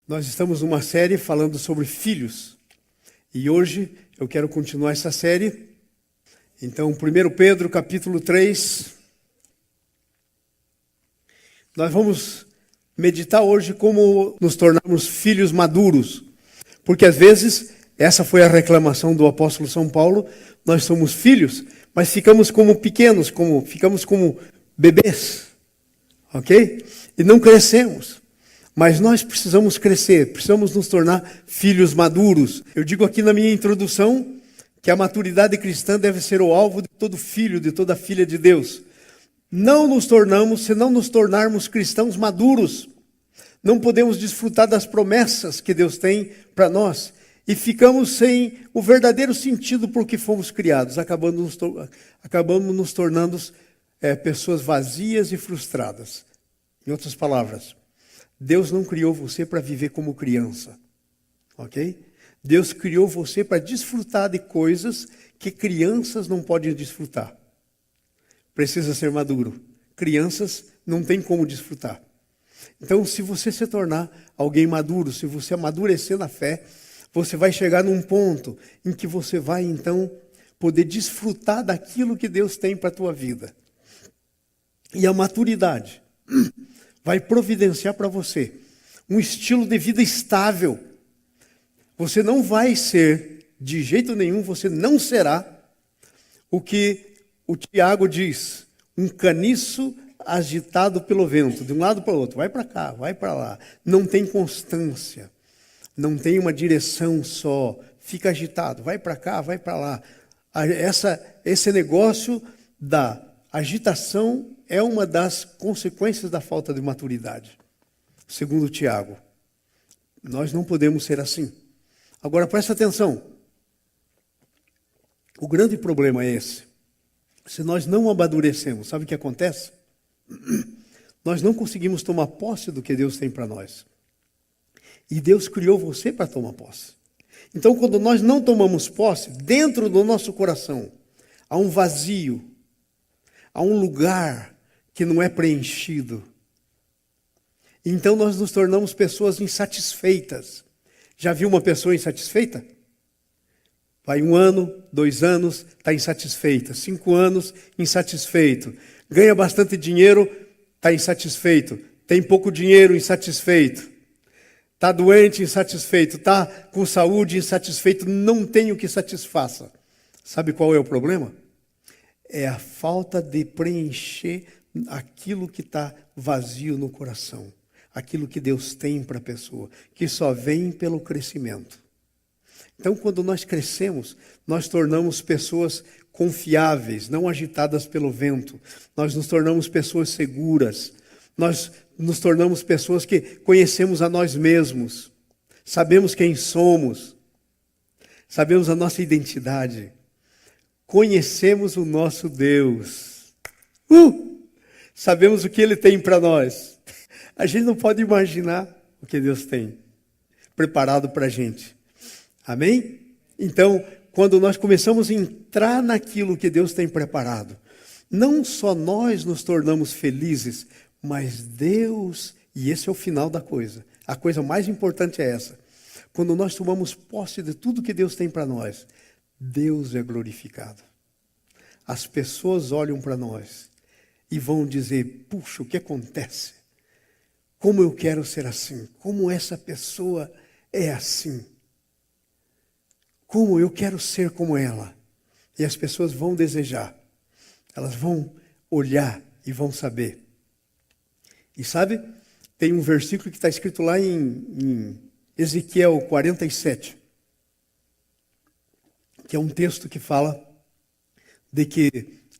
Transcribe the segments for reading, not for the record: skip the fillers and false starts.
Nós estamos numa série falando sobre filhos. E hoje eu quero continuar essa série. Então, 1 Pedro, capítulo 3. Nós vamos meditar hoje como nos tornarmos filhos maduros. Porque às vezes, essa foi a reclamação do apóstolo São Paulo, nós somos filhos, mas ficamos como pequenos, ficamos como bebês. Ok? E não crescemos. Mas nós precisamos crescer, precisamos nos tornar filhos maduros. Eu digo aqui na minha introdução que a maturidade cristã deve ser o alvo de todo filho, de toda filha de Deus. Não nos tornamos, se não nos tornarmos cristãos maduros. Não podemos desfrutar das promessas que Deus tem para nós. E ficamos sem o verdadeiro sentido por que fomos criados. Acabamos nos tornando pessoas vazias e frustradas. Em outras palavras, Deus não criou você para viver como criança, ok? Deus criou você para desfrutar de coisas que crianças não podem desfrutar. Precisa ser maduro. Crianças não têm como desfrutar. Então, se você se tornar alguém maduro, se você amadurecer na fé, você vai chegar num ponto em que você vai, então, poder desfrutar daquilo que Deus tem para a tua vida. E a maturidade vai providenciar para você um estilo de vida estável. Você não vai ser, de jeito nenhum, você não será o que o Tiago diz, um caniço agitado pelo vento, de um lado para o outro, vai para cá, vai para lá. Não tem constância, não tem uma direção só, fica agitado, vai para cá, vai para lá. Esse negócio da agitação é uma das consequências da falta de maturidade. Segundo Tiago, nós não podemos ser assim. Agora presta atenção. O grande problema é esse. Se nós não amadurecemos, sabe o que acontece? Nós não conseguimos tomar posse do que Deus tem para nós. E Deus criou você para tomar posse. Então, quando nós não tomamos posse, dentro do nosso coração, há um vazio, há um lugar que não é preenchido. Então nós nos tornamos pessoas insatisfeitas. Já viu uma pessoa insatisfeita? Vai 1 ano, 2 anos, está insatisfeita. 5 anos, insatisfeito. Ganha bastante dinheiro, está insatisfeito. Tem pouco dinheiro, insatisfeito. Está doente, insatisfeito. Está com saúde, insatisfeito. Não tem o que satisfaça. Sabe qual é o problema? É a falta de preencher aquilo que está vazio no coração. Aquilo que Deus tem para a pessoa, que só vem pelo crescimento. Então, quando nós crescemos, nós tornamos pessoas confiáveis, não agitadas pelo vento. Nós nos tornamos pessoas seguras. Nós nos tornamos pessoas que conhecemos a nós mesmos. Sabemos quem somos. Sabemos a nossa identidade. Conhecemos o nosso Deus. Sabemos o que Ele tem para nós. A gente não pode imaginar o que Deus tem preparado para a gente. Amém? Então, quando nós começamos a entrar naquilo que Deus tem preparado, não só nós nos tornamos felizes, mas Deus, e esse é o final da coisa. A coisa mais importante é essa. Quando nós tomamos posse de tudo que Deus tem para nós, Deus é glorificado. As pessoas olham para nós e vão dizer, puxa, o que acontece? Como eu quero ser assim? Como essa pessoa é assim? Como eu quero ser como ela? E as pessoas vão desejar. Elas vão olhar e vão saber. E sabe, tem um versículo que está escrito lá em Ezequiel 47. Que é um texto que fala de que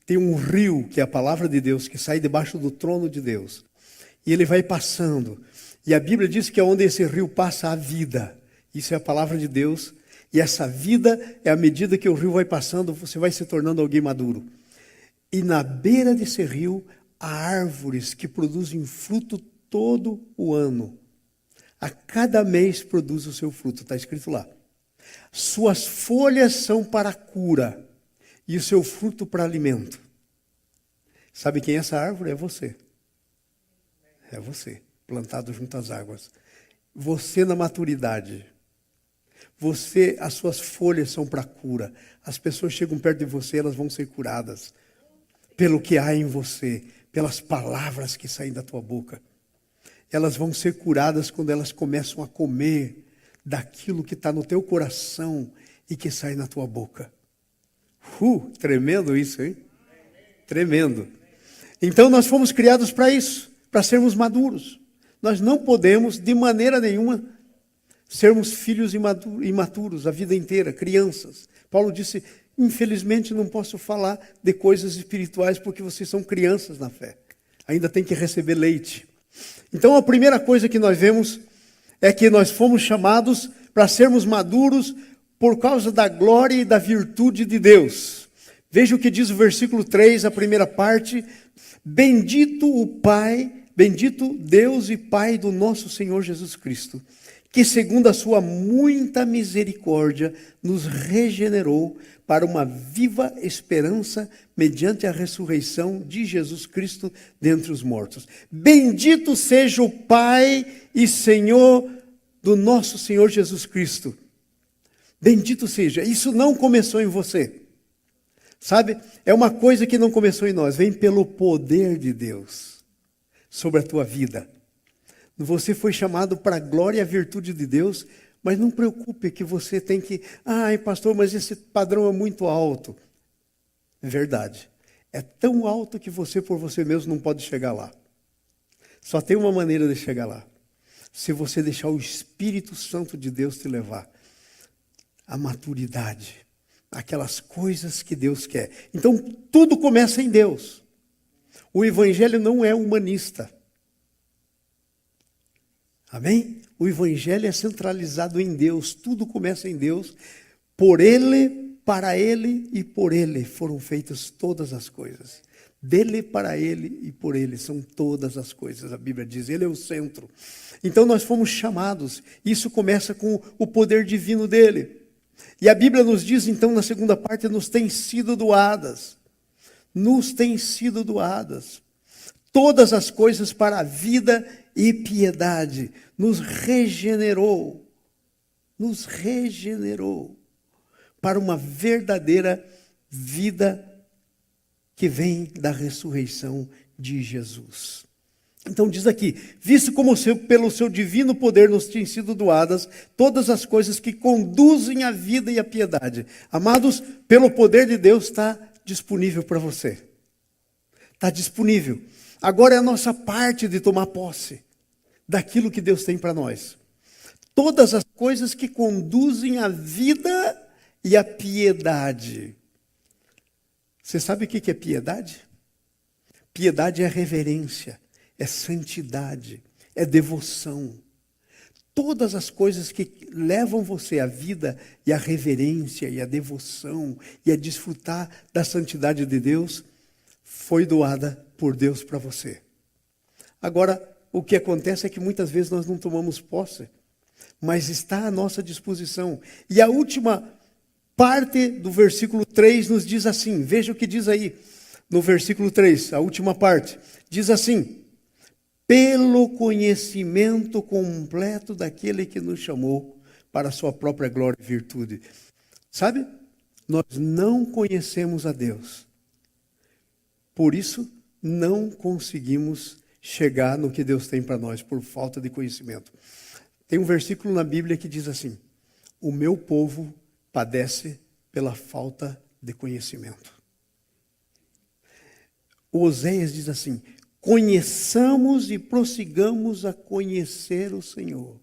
tem um rio, que é a palavra de Deus, que sai debaixo do trono de Deus. E ele vai passando. E a Bíblia diz que é onde esse rio passa a vida. Isso é a palavra de Deus. E essa vida é à medida que o rio vai passando, você vai se tornando alguém maduro. E na beira desse rio, há árvores que produzem fruto todo o ano. A cada mês produz o seu fruto, está escrito lá. Suas folhas são para cura e o seu fruto para alimento. Sabe quem é essa árvore? É você. É você, plantado junto às águas. Você na maturidade, as suas folhas são para cura. As pessoas chegam perto de você, elas vão ser curadas pelo que há em você, pelas palavras que saem da tua boca. Elas vão ser curadas quando elas começam a comer daquilo que está no teu coração e que sai na tua boca. Tremendo isso, hein? Tremendo. Então nós fomos criados para isso, para sermos maduros. Nós não podemos, de maneira nenhuma, sermos filhos imaturos a vida inteira, crianças. Paulo disse, infelizmente não posso falar de coisas espirituais porque vocês são crianças na fé. Ainda tem que receber leite. Então a primeira coisa que nós vemos é que nós fomos chamados para sermos maduros por causa da glória e da virtude de Deus. Veja o que diz o versículo 3, a primeira parte. Bendito o Pai, bendito Deus e Pai do nosso Senhor Jesus Cristo, que segundo a sua muita misericórdia nos regenerou para uma viva esperança mediante a ressurreição de Jesus Cristo dentre os mortos. Bendito seja o Pai e Senhor do nosso Senhor Jesus Cristo. Bendito seja. Isso não começou em você. Sabe? É uma coisa que não começou em nós. Vem pelo poder de Deus sobre a tua vida. Você foi chamado para a glória e a virtude de Deus, mas não preocupe que você tem que... Ai, pastor, mas esse padrão é muito alto. É verdade. É tão alto que você, por você mesmo, não pode chegar lá. Só tem uma maneira de chegar lá. Se você deixar o Espírito Santo de Deus te levar. A maturidade. Aquelas coisas que Deus quer. Então, tudo começa em Deus. O Evangelho não é humanista. Amém? O Evangelho é centralizado em Deus. Tudo começa em Deus. Por Ele, para Ele e por Ele foram feitas todas as coisas. Dele, para Ele e por Ele são todas as coisas. A Bíblia diz, Ele é o centro. Então nós fomos chamados. Isso começa com o poder divino dEle. E a Bíblia nos diz, então, na segunda parte, nos têm sido doadas. Nos têm sido doadas. Todas as coisas para a vida e piedade. Nos regenerou. Nos regenerou. Para uma verdadeira vida que vem da ressurreição de Jesus. Então diz aqui, visto como pelo seu divino poder nos têm sido doadas todas as coisas que conduzem à vida e à piedade. Amados, pelo poder de Deus está disponível para você. Está disponível. Agora é a nossa parte de tomar posse daquilo que Deus tem para nós. Todas as coisas que conduzem à vida e à piedade. Você sabe o que é piedade? Piedade é reverência. É santidade, é devoção. Todas as coisas que levam você à vida e à reverência e à devoção e a desfrutar da santidade de Deus, foi doada por Deus para você. Agora, o que acontece é que muitas vezes nós não tomamos posse, mas está à nossa disposição. E a última parte do versículo 3 nos diz assim, veja o que diz aí no versículo 3, a última parte, diz assim, pelo conhecimento completo daquele que nos chamou para a sua própria glória e virtude. Sabe? Nós não conhecemos a Deus. Por isso, não conseguimos chegar no que Deus tem para nós, por falta de conhecimento. Tem um versículo na Bíblia que diz assim, o meu povo padece pela falta de conhecimento. O Oséias diz assim, conheçamos e prossigamos a conhecer o Senhor.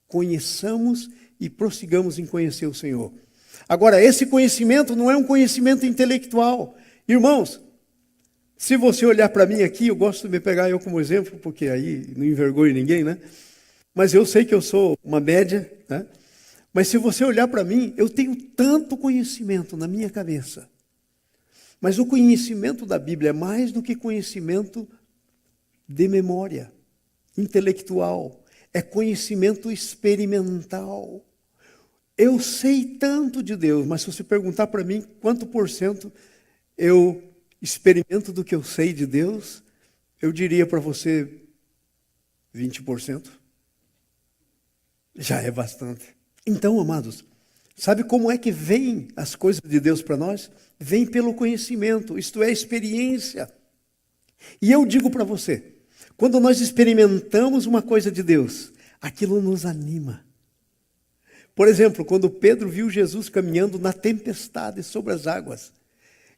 Conheçamos e prossigamos em conhecer o Senhor. Agora, esse conhecimento não é um conhecimento intelectual. Irmãos, se você olhar para mim aqui, eu gosto de me pegar eu como exemplo, porque aí não envergonho ninguém, né? Mas eu sei que eu sou uma média, né? Mas se você olhar para mim, eu tenho tanto conhecimento na minha cabeça. Mas o conhecimento da Bíblia é mais do que conhecimento de memória, intelectual. É conhecimento experimental. Eu sei tanto de Deus, mas se você perguntar para mim quanto por cento eu experimento do que eu sei de Deus, eu diria para você 20%. Já é bastante. Então, amados, sabe como é que vem as coisas de Deus para nós? Vem pelo conhecimento, isto é, experiência. E eu digo para você, quando nós experimentamos uma coisa de Deus, aquilo nos anima. Por exemplo, quando Pedro viu Jesus caminhando na tempestade sobre as águas,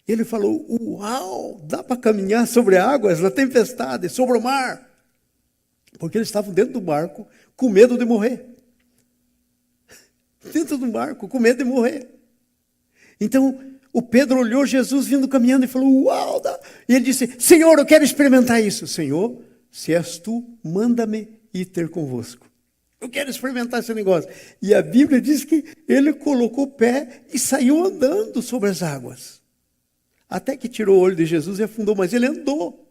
ele falou, uau, dá para caminhar sobre águas, na tempestade, sobre o mar. Porque eles estavam dentro do barco com medo de morrer. Dentro do barco, com medo de morrer. Então, o Pedro olhou Jesus vindo caminhando e falou, uau, dá. E ele disse, Senhor, eu quero experimentar isso. Senhor, se és tu, manda-me ir ter convosco. Eu quero experimentar esse negócio. E a Bíblia diz que ele colocou o pé e saiu andando sobre as águas. Até que tirou o olho de Jesus e afundou, mas ele andou.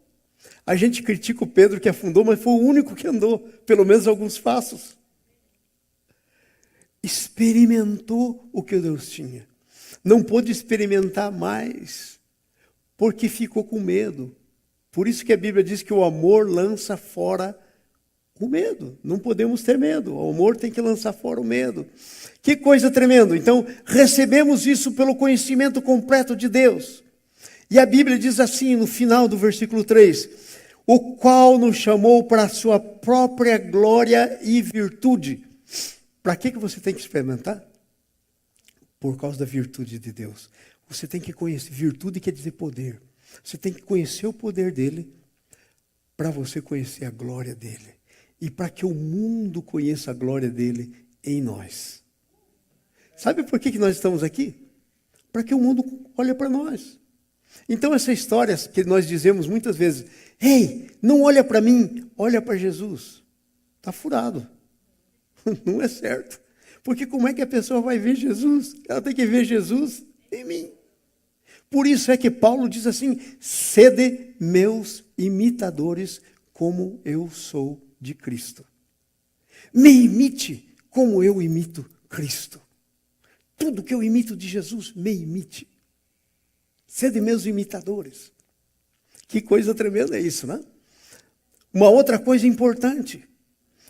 A gente critica o Pedro que afundou, mas foi o único que andou, pelo menos alguns passos. Experimentou o que Deus tinha. Não pôde experimentar mais, porque ficou com medo. Por isso que a Bíblia diz que o amor lança fora o medo. Não podemos ter medo. O amor tem que lançar fora o medo. Que coisa tremenda. Então, recebemos isso pelo conhecimento completo de Deus. E a Bíblia diz assim, no final do versículo 3, o qual nos chamou para a sua própria glória e virtude. Para que você tem que experimentar? Por causa da virtude de Deus. Você tem que conhecer. Virtude quer dizer poder. Você tem que conhecer o poder dele para você conhecer a glória dele. E para que o mundo conheça a glória dele em nós. Sabe por que nós estamos aqui? Para que o mundo olhe para nós. Então essa história que nós dizemos muitas vezes, ei, não olha para mim, olha para Jesus. Está furado. Não é certo. Porque como é que a pessoa vai ver Jesus? Ela tem que ver Jesus em mim. Por isso é que Paulo diz assim, sede meus imitadores como eu sou de Cristo. Me imite como eu imito Cristo. Tudo que eu imito de Jesus, me imite. Sede meus imitadores. Que coisa tremenda é isso, né? Uma outra coisa importante.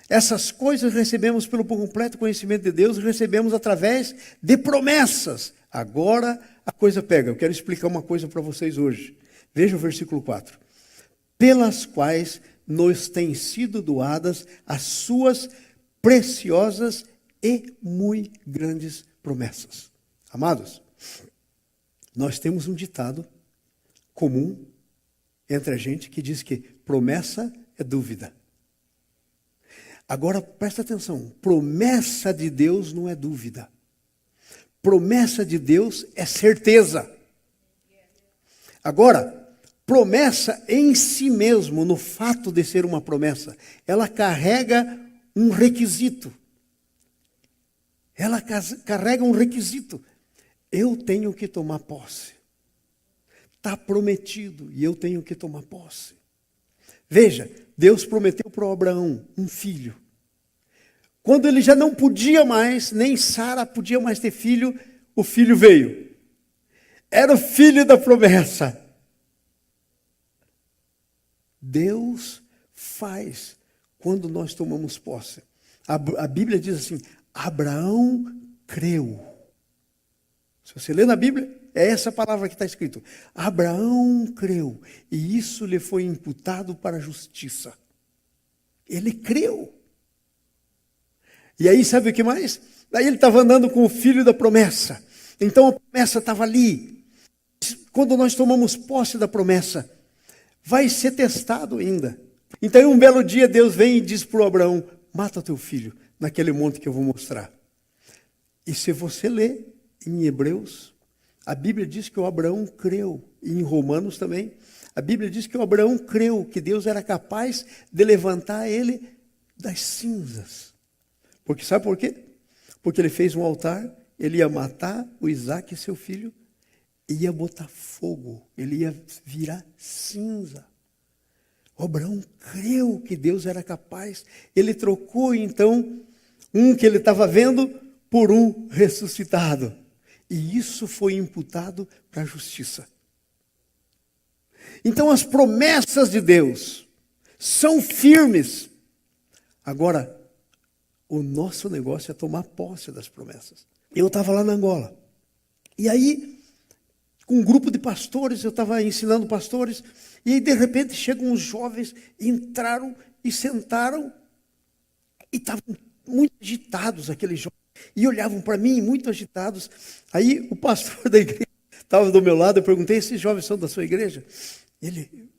Essas coisas recebemos pelo completo conhecimento de Deus, recebemos através de promessas. Agora a coisa pega. Eu quero explicar uma coisa para vocês hoje. Veja o versículo 4. Pelas quais nos têm sido doadas as suas preciosas e muito grandes promessas. Amados, nós temos um ditado comum entre a gente que diz que promessa é dúvida. Agora, presta atenção, promessa de Deus não é dúvida. Promessa de Deus é certeza. Agora, promessa em si mesmo, no fato de ser uma promessa, ela carrega um requisito. Ela carrega um requisito. Eu tenho que tomar posse. Está prometido e eu tenho que tomar posse. Veja, Deus prometeu para Abraão um filho. Quando ele já não podia mais, nem Sara podia mais ter filho, o filho veio. Era o filho da promessa. Deus faz quando nós tomamos posse. A Bíblia diz assim, Abraão creu. Se você lê na Bíblia, é essa palavra que está escrito. Abraão creu, e isso lhe foi imputado para a justiça. Ele creu. E aí, sabe o que mais? Daí ele estava andando com o filho da promessa. Então a promessa estava ali. Quando nós tomamos posse da promessa, vai ser testado ainda. Então, um belo dia, Deus vem e diz para o Abraão, mata teu filho, naquele monte que eu vou mostrar. E se você ler em Hebreus, a Bíblia diz que o Abraão creu, e em Romanos também, a Bíblia diz que o Abraão creu, que Deus era capaz de levantar ele das cinzas. Porque sabe por quê? Porque ele fez um altar, ele ia matar o Isaque, seu filho, e ia botar fogo, ele ia virar cinza. O Abraão creu que Deus era capaz, ele trocou então um que ele estava vendo por um ressuscitado. E isso foi imputado para a justiça. Então as promessas de Deus são firmes. Agora, O nosso negócio é tomar posse das promessas. Eu estava lá na Angola. E aí, com um grupo de pastores, eu estava ensinando pastores, e aí de repente chegam uns jovens, entraram e sentaram, e estavam muito agitados aqueles jovens, e olhavam para mim muito agitados. Aí o pastor da igreja estava do meu lado, eu perguntei, esses jovens são da sua igreja? Ele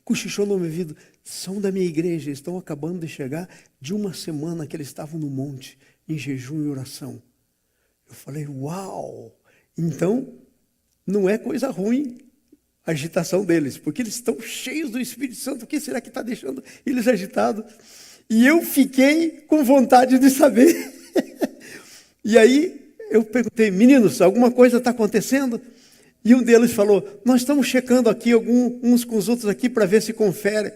cochichou no meu ouvido, são da minha igreja, estão acabando de chegar de uma semana que eles estavam no monte, em jejum e oração. Eu falei, uau! Então, não é coisa ruim a agitação deles, porque eles estão cheios do Espírito Santo. O que será que está deixando eles agitados? E eu fiquei com vontade de saber. E aí eu perguntei, meninos, alguma coisa está acontecendo? E um deles falou, nós estamos checando aqui uns com os outros aqui para ver se confere.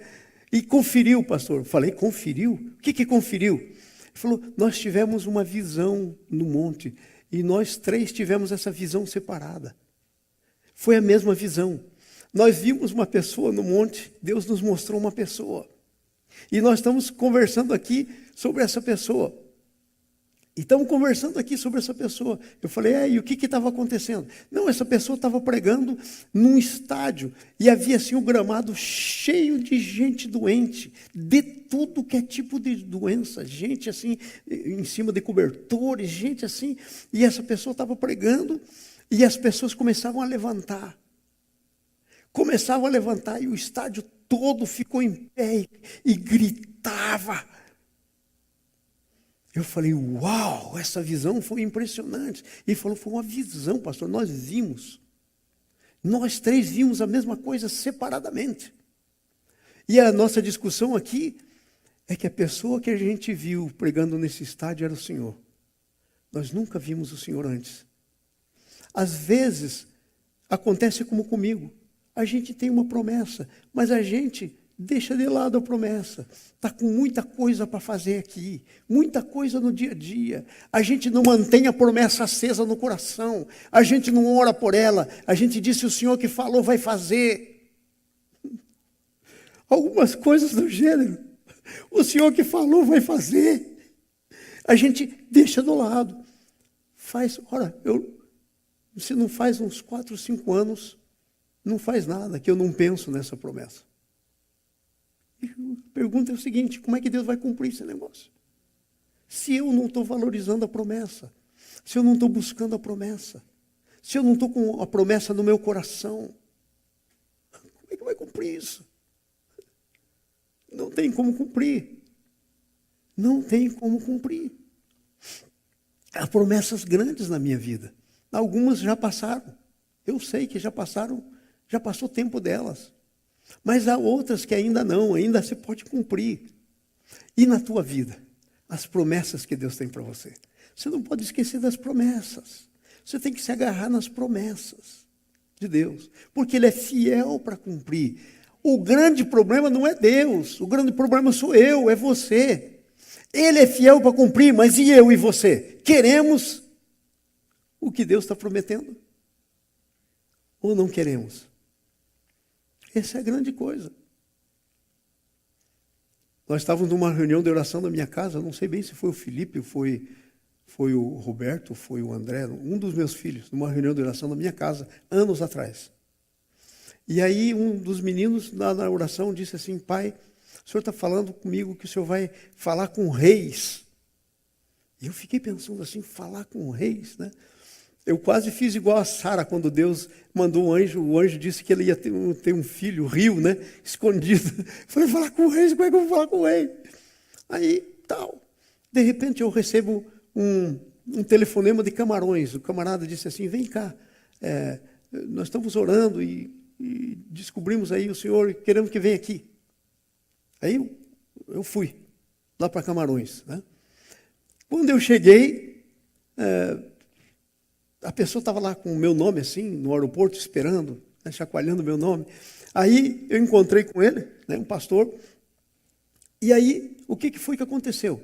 E conferiu, pastor. Eu falei, conferiu? O que conferiu? Ele falou, nós tivemos uma visão no monte. E nós 3 tivemos essa visão separada. Foi a mesma visão. Nós vimos uma pessoa no monte, Deus nos mostrou uma pessoa. E nós estamos conversando aqui sobre essa pessoa. E estamos conversando aqui sobre essa pessoa. Eu falei, e o que estava acontecendo? Não, essa pessoa estava pregando num estádio. E havia assim um gramado cheio de gente doente. De tudo que é tipo de doença. Gente assim, em cima de cobertores, gente assim. E essa pessoa estava pregando. E as pessoas começavam a levantar. Começavam a levantar e o estádio todo ficou em pé e gritava. Eu falei, uau, essa visão foi impressionante. Ele falou, foi uma visão, pastor, nós vimos. Nós 3 vimos a mesma coisa separadamente. E a nossa discussão aqui é que a pessoa que a gente viu pregando nesse estádio era o Senhor. Nós nunca vimos o Senhor antes. Às vezes, acontece como comigo. A gente tem uma promessa, mas a gente deixa de lado a promessa. Está com muita coisa para fazer aqui, muita coisa no dia a dia. A gente não mantém a promessa acesa no coração. A gente não ora por ela. A gente diz, se o Senhor que falou vai fazer. Algumas coisas do gênero. O Senhor que falou vai fazer. A gente deixa do lado. Se não faz uns 4, 5 anos, não faz nada que eu não penso nessa promessa. E a pergunta é o seguinte, como é que Deus vai cumprir esse negócio? Se eu não estou valorizando a promessa, se eu não estou buscando a promessa, se eu não estou com a promessa no meu coração, como é que vai cumprir isso? Não tem como cumprir. Não tem como cumprir. Há promessas grandes na minha vida. Algumas já passaram. Eu sei que já passaram, já passou o tempo delas. Mas há outras que ainda não, ainda se pode cumprir. E na tua vida, as promessas que Deus tem para você. Você não pode esquecer das promessas. Você tem que se agarrar nas promessas de Deus. Porque Ele é fiel para cumprir. O grande problema não é Deus. O grande problema sou eu, é você. Ele é fiel para cumprir, mas e eu e você? Queremos o que Deus está prometendo? Ou não queremos? Essa é a grande coisa. Nós estávamos numa reunião de oração na minha casa, não sei bem se foi o Felipe, foi o Roberto, foi o André, um dos meus filhos, numa reunião de oração na minha casa, anos atrás. E aí um dos meninos na oração disse assim, pai, o senhor está falando comigo que o senhor vai falar com reis. E eu fiquei pensando assim, falar com reis, né? Eu quase fiz igual a Sara, quando Deus mandou o anjo disse que ele ia ter um filho, rio, né? Escondido. Falei, falar com reis, como é que eu vou falar com o rei? Aí, tal. De repente eu recebo um telefonema de Camarões. O camarada disse assim, vem cá, nós estamos orando e descobrimos aí o senhor, queremos que venha aqui. Aí eu fui lá para Camarões, né? Quando eu cheguei, a pessoa estava lá com o meu nome assim, no aeroporto, esperando, né, chacoalhando o meu nome. Aí eu encontrei com ele, né, um pastor, e aí o que foi que aconteceu?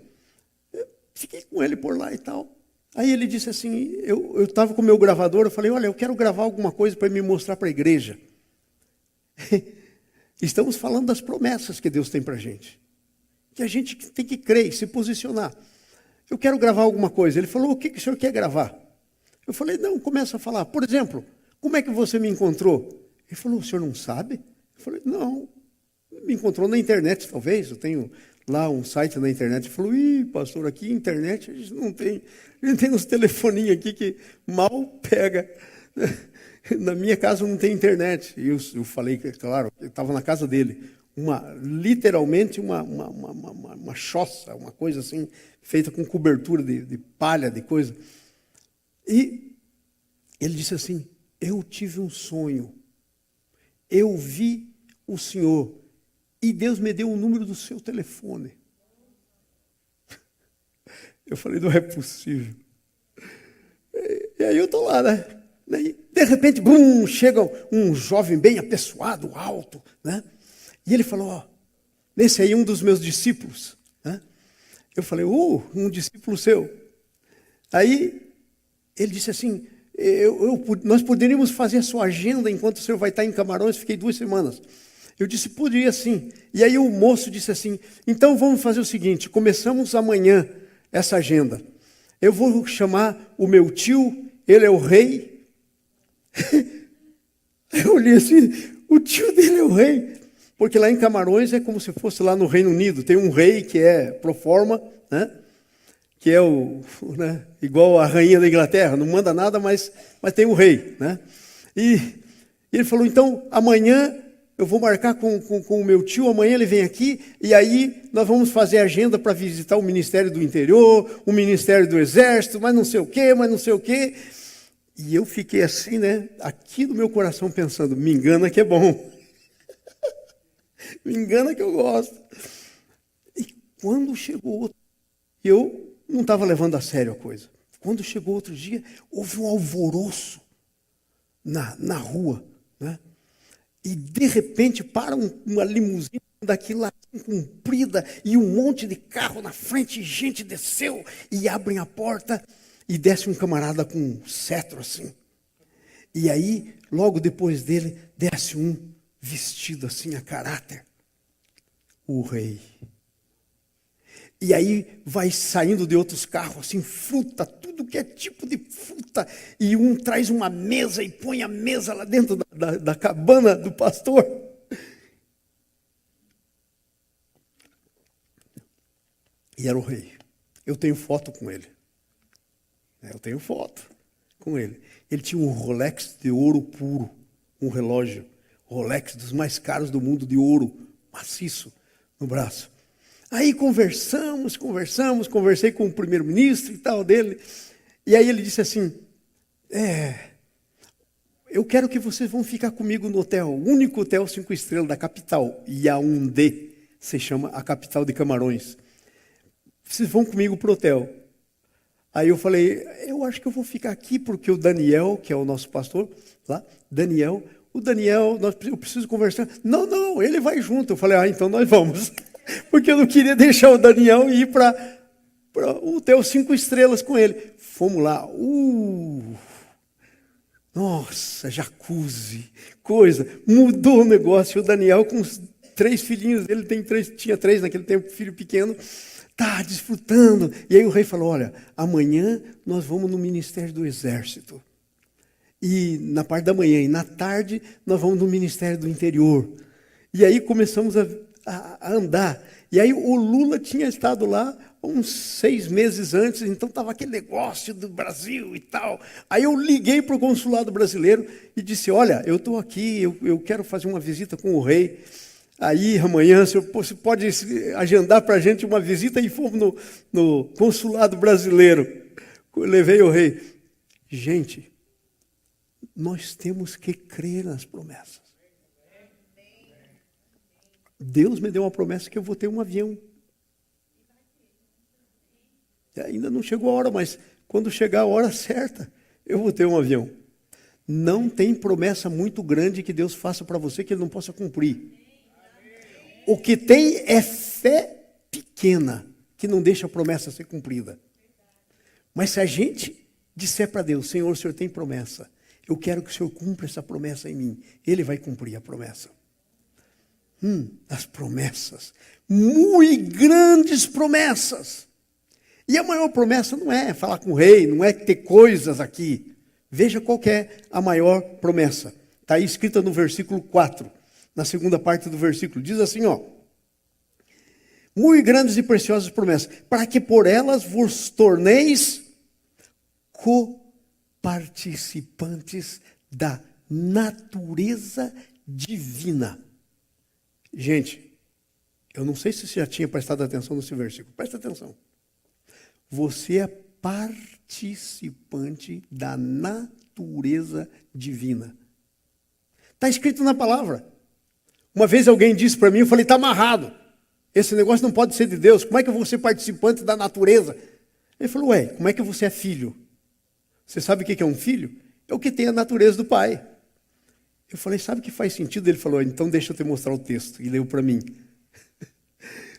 Eu fiquei com ele por lá e tal. Aí ele disse assim, eu estava com o meu gravador, eu falei, olha, eu quero gravar alguma coisa para me mostrar para a igreja. Estamos falando das promessas que Deus tem para a gente. Que a gente tem que crer e se posicionar. eu quero gravar alguma coisa. Ele falou, o que o senhor quer gravar? Eu falei, não, começa a falar. Por exemplo, como é que você me encontrou? Ele falou, o senhor não sabe? Eu falei, não, me encontrou na internet, talvez. Eu tenho lá um site na internet. Ele falou, pastor, aqui internet a gente não tem. A gente tem uns telefoninhos aqui que mal pega. Na minha casa não tem internet. E eu falei, claro, eu estava na casa dele. Literalmente uma choça, uma coisa assim, feita com cobertura de palha, de coisa. E ele disse assim, eu tive um sonho, eu vi o senhor, e Deus me deu o número do seu telefone. Eu falei, não é possível. E aí eu estou lá, né? De repente, brum, chega um jovem bem apessoado, alto, né? E ele falou, esse aí é um dos meus discípulos. Né? Eu falei, um discípulo seu. Aí ele disse assim, nós poderíamos fazer a sua agenda enquanto o senhor vai estar em Camarões. Fiquei 2 semanas. Eu disse, poderia sim. E aí o moço disse assim, então vamos fazer o seguinte, começamos amanhã essa agenda. Eu vou chamar o meu tio, ele é o rei. Eu olhei assim, o tio dele é o rei. Porque lá em Camarões é como se fosse lá no Reino Unido. Tem um rei que é pro forma, né? Que é né? Igual a rainha da Inglaterra. Não manda nada, mas tem um rei. Né? E ele falou, então, amanhã eu vou marcar com o meu tio. Amanhã ele vem aqui. E aí nós vamos fazer agenda para visitar o Ministério do Interior, o Ministério do Exército, mas não sei o quê, mas não sei o quê. E eu fiquei assim, né? Aqui no meu coração pensando, me engana que é bom. Me engana que eu gosto. E quando chegou outro, eu não estava levando a sério a coisa. Quando chegou outro dia, houve um alvoroço na rua, né? E de repente para uma limusine daquela comprida e um monte de carro na frente, e gente desceu e abrem a porta e desce um camarada com um cetro assim. E aí, logo depois dele, desce um vestido assim a caráter, o rei. E aí vai saindo de outros carros, assim, fruta, tudo que é tipo de fruta. E um traz uma mesa e põe a mesa lá dentro da cabana do pastor. E era o rei. Eu tenho foto com ele. Eu tenho foto com ele. Ele tinha um Rolex de ouro puro, um relógio. Rolex dos mais caros do mundo, de ouro, maciço, no braço. Aí conversei com o primeiro-ministro e tal dele. E aí ele disse assim, eu quero que vocês vão ficar comigo no hotel, o único hotel 5 estrelas da capital, Yaoundé, se chama a capital de Camarões. Vocês vão comigo para o hotel. Aí eu falei, eu acho que eu vou ficar aqui, porque o Daniel, que é o nosso pastor lá, o Daniel, eu preciso conversar. Não, ele vai junto. Eu falei, então nós vamos. Porque eu não queria deixar o Daniel ir para o hotel 5 estrelas com ele. Fomos lá. Nossa, jacuzzi, coisa. Mudou o negócio. O Daniel com os 3 filhinhos dele, tinha 3 naquele tempo, filho pequeno, tá desfrutando. E aí o rei falou, olha, amanhã nós vamos no Ministério do Exército. E na parte da manhã, e na tarde, nós vamos no Ministério do Interior. E aí começamos a andar. E aí o Lula tinha estado lá uns 6 meses antes, então estava aquele negócio do Brasil e tal. Aí eu liguei para o consulado brasileiro e disse, olha, eu estou aqui, eu quero fazer uma visita com o rei. Aí amanhã você pode agendar para a gente uma visita, e fomos no consulado brasileiro. Eu levei o rei. Gente, nós temos que crer nas promessas. Deus me deu uma promessa que eu vou ter um avião. Ainda não chegou a hora, mas quando chegar a hora certa, eu vou ter um avião. Não tem promessa muito grande que Deus faça para você que Ele não possa cumprir. O que tem é fé pequena, que não deixa a promessa ser cumprida. Mas se a gente disser para Deus, Senhor, o Senhor tem promessa, eu quero que o Senhor cumpra essa promessa em mim, Ele vai cumprir a promessa. As promessas, muito grandes promessas. E a maior promessa não é falar com o rei, não é ter coisas aqui. Veja qual que é a maior promessa. Está aí escrita no versículo 4, na segunda parte do versículo. Diz assim, ó. Muito grandes e preciosas promessas, para que por elas vos torneis coparticipantes da natureza divina. Gente, eu não sei se você já tinha prestado atenção nesse versículo. Presta atenção. Você é participante da natureza divina. Está escrito na palavra. Uma vez alguém disse para mim, eu falei, está amarrado. Esse negócio não pode ser de Deus. Como é que eu vou ser participante da natureza? Ele falou, ué, como é que você é filho? Você sabe o que é um filho? É o que tem a natureza do pai. Eu falei, sabe o que faz sentido? Ele falou, então deixa eu te mostrar o texto. E leu para mim.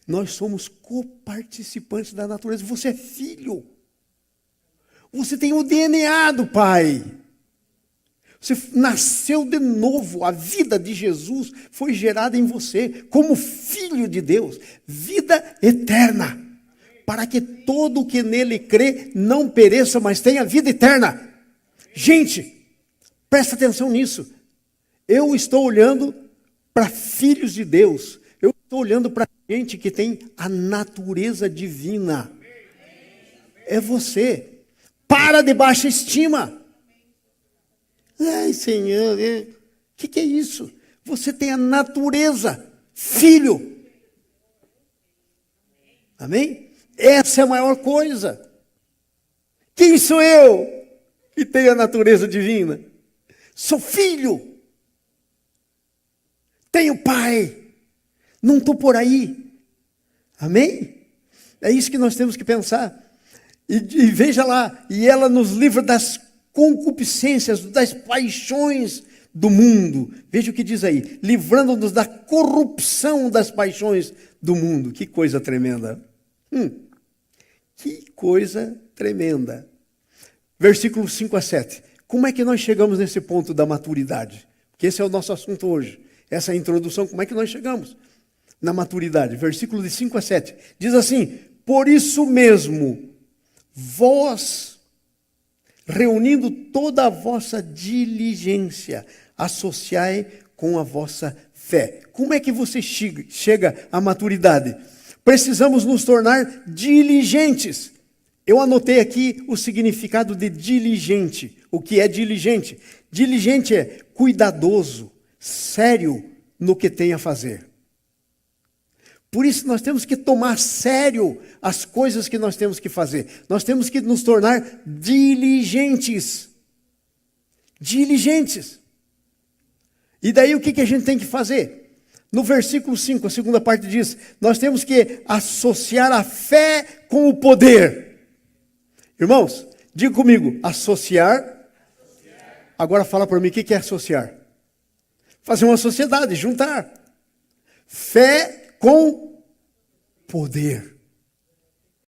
Nós somos coparticipantes da natureza. Você é filho. Você tem o DNA do pai. Você nasceu de novo, a vida de Jesus foi gerada em você, como filho de Deus, vida eterna, para que todo o que nele crê não pereça, mas tenha vida eterna. Gente, presta atenção nisso. Eu estou olhando para filhos de Deus, eu estou olhando para gente que tem a natureza divina. É você. Para de baixa estima. Ai, Senhor, o que é isso? Você tem a natureza, filho. Amém? Essa é a maior coisa. Quem sou eu que tenho a natureza divina? Sou filho. Tenho pai. Não estou por aí. Amém? É isso que nós temos que pensar. E veja lá, e ela nos livra das concupiscências, das paixões do mundo. Veja o que diz aí. Livrando-nos da corrupção das paixões do mundo. Que coisa tremenda. Que coisa tremenda. Versículos 5 a 7. Como é que nós chegamos nesse ponto da maturidade? Porque esse é o nosso assunto hoje. Essa é a introdução. Como é que nós chegamos na maturidade? Versículo de 5 a 7. Diz assim, por isso mesmo, vós, reunindo toda a vossa diligência, associai com a vossa fé. Como é que você chega à maturidade? Precisamos nos tornar diligentes. Eu anotei aqui o significado de diligente. O que é diligente? Diligente é cuidadoso, sério no que tem a fazer. Por isso nós temos que tomar sério as coisas que nós temos que fazer. Nós temos que nos tornar diligentes. Diligentes. E daí o que a gente tem que fazer? No versículo 5, a segunda parte diz, nós temos que associar a fé com o poder. Irmãos, diga comigo, associar. Agora fala para mim, o que é associar? Fazer uma sociedade, juntar. Fé com poder.